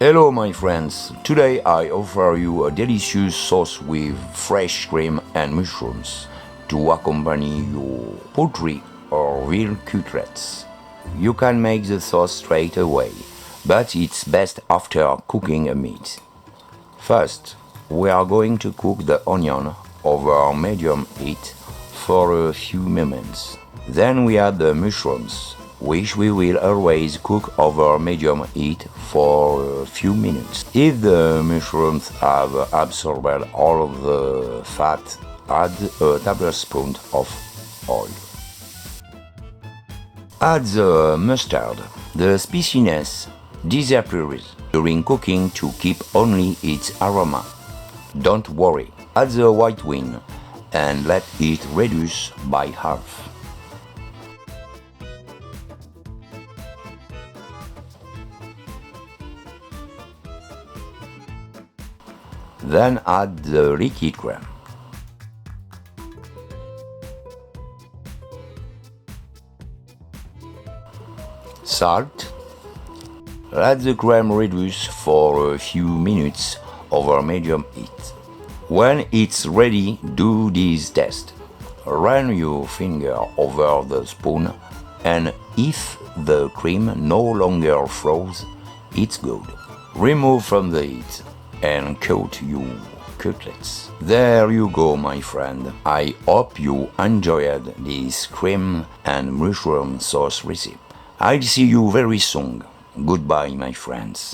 Hello my friends, today I offer you a delicious sauce with fresh cream and mushrooms to accompany your poultry or veal cutlets. You can make the sauce straight away, but it's best after cooking a meat. First, we are going to cook the onion over medium heat for a few moments. Then we add the mushrooms, which we will always cook over medium heat for a few minutes. If the mushrooms have absorbed all of the fat, add a tablespoon of oil. Add the mustard. The spiciness disappears during cooking to keep only its aroma. Don't worry, add the white wine and let it reduce by half. Then add the liquid cream. Salt. Let the cream reduce for a few minutes over medium heat. When it's ready, do this test. Run your finger over the spoon, and if the cream no longer flows, it's good. Remove from the heat and coat your cutlets. There you go, my friend. I hope you enjoyed this cream and mushroom sauce recipe. I'll see you very soon. Goodbye, my friends.